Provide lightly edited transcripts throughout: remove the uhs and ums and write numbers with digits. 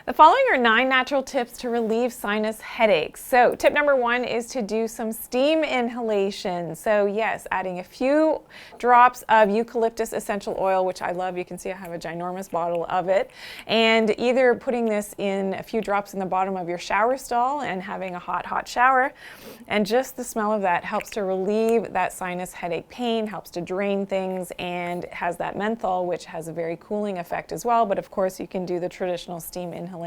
The following are 9 natural tips to relieve sinus headaches. So tip number 1 is to do some steam inhalation. So yes, adding a few drops of eucalyptus essential oil, which I love. You can see I have a ginormous bottle of it. And either putting this in a few drops in the bottom of your shower stall and having a hot shower. And just the smell of that helps to relieve that sinus headache pain, helps to drain things, and has that menthol, which has a very cooling effect as well. But of course, you can do the traditional steam inhalation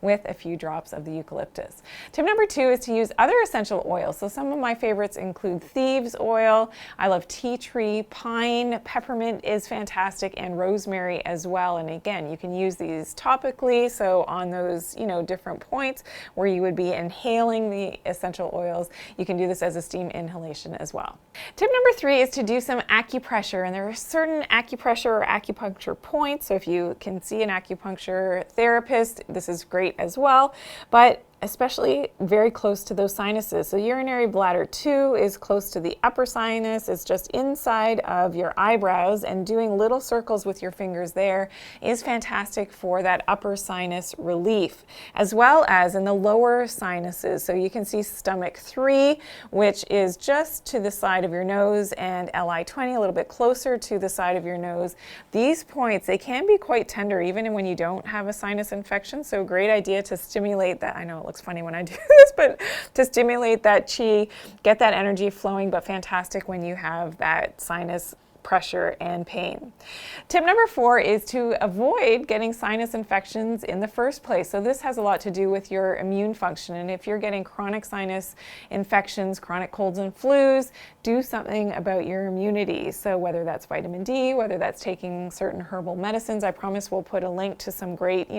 with a few drops of the eucalyptus. Tip number 2 is to use other essential oils. So some of my favorites include thieves oil. I love tea tree, pine, peppermint is fantastic, and rosemary as well. And again, you can use these topically, so on those, different points where you would be inhaling the essential oils, you can do this as a steam inhalation as well. Tip number 3 is to do some acupressure, and there are certain acupressure or acupuncture points. So if you can see an acupuncture therapist, this is great as well, but especially very close to those sinuses. So urinary bladder 2 is close to the upper sinus. It's just inside of your eyebrows, and doing little circles with your fingers there is fantastic for that upper sinus relief, as well as in the lower sinuses. So you can see stomach 3, which is just to the side of your nose, and LI20 a little bit closer to the side of your nose. These points, they can be quite tender even when you don't have a sinus infection. So great idea to stimulate that. I know it looks funny when I do this, but to stimulate that chi, get that energy flowing, but fantastic when you have that sinus pressure and pain. Tip number 4 is to avoid getting sinus infections in the first place. So this has a lot to do with your immune function. And if you're getting chronic sinus infections, chronic colds and flus, do something about your immunity. So whether that's vitamin D, whether that's taking certain herbal medicines, I promise we'll put a link to some great,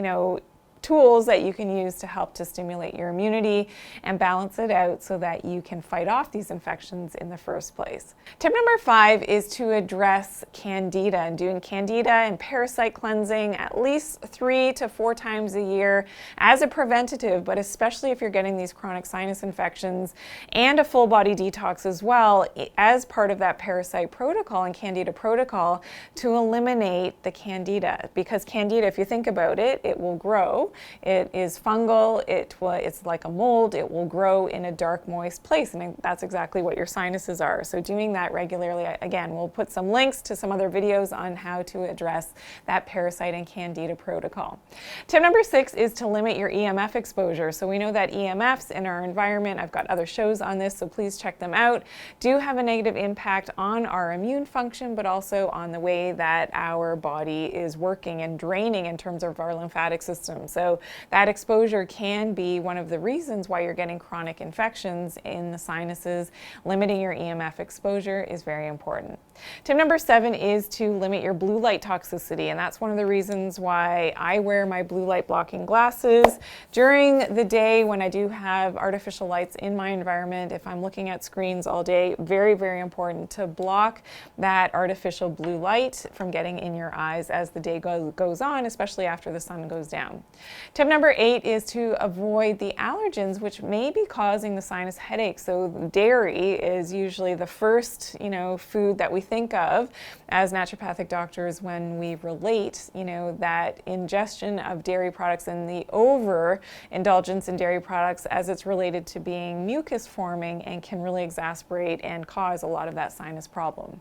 tools that you can use to help to stimulate your immunity and balance it out so that you can fight off these infections in the first place. Tip number 5 is to address Candida, and doing Candida and Parasite cleansing at least 3 to 4 times a year as a preventative, but especially if you're getting these chronic sinus infections, and a full body detox as well as part of that Parasite protocol and Candida protocol to eliminate the Candida. Because Candida, if you think about it, it will grow. It is fungal, it's like a mold, it will grow in a dark, moist place, and that's exactly what your sinuses are. So doing that regularly, again, we'll put some links to some other videos on how to address that Parasite and Candida protocol. Tip number 6 is to limit your EMF exposure. So we know that EMFs in our environment, I've got other shows on this, so please check them out, do have a negative impact on our immune function, but also on the way that our body is working and draining in terms of our lymphatic system. So that exposure can be one of the reasons why you're getting chronic infections in the sinuses. Limiting your EMF exposure is very important. Tip number 7 is to limit your blue light toxicity, and that's one of the reasons why I wear my blue light blocking glasses during the day when I do have artificial lights in my environment. If I'm looking at screens all day, very, very important to block that artificial blue light from getting in your eyes as the day goes on, especially after the sun goes down. Tip number 8 is to avoid the allergens, which may be causing the sinus headache. So dairy is usually the first, food that we think of as naturopathic doctors when we relate, that ingestion of dairy products and the overindulgence in dairy products as it's related to being mucus forming and can really exacerbate and cause a lot of that sinus problem.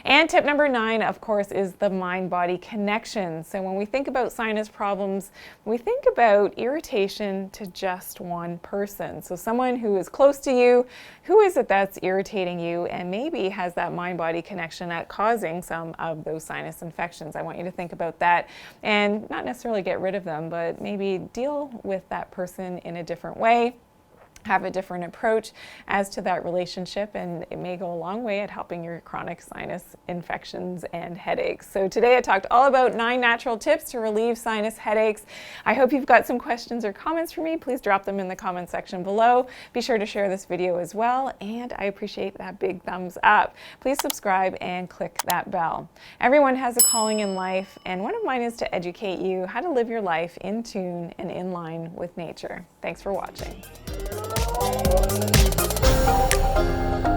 And tip number 9, of course, is the mind-body connection. So when we think about sinus problems, we think about irritation to just one person. So someone who is close to you, who is it that's irritating you and maybe has that mind-body connection at causing some of those sinus infections. I want you to think about that and not necessarily get rid of them, but maybe deal with that person in a different way. Have a different approach as to that relationship, and it may go a long way at helping your chronic sinus infections and headaches. So today I talked all about 9 natural tips to relieve sinus headaches. I hope you've got some questions or comments for me. Please drop them in the comment section below. Be sure to share this video as well, and I appreciate that big thumbs up. Please subscribe and click that bell. Everyone has a calling in life, and one of mine is to educate you how to live your life in tune and in line with nature. Thanks for watching. Thank you.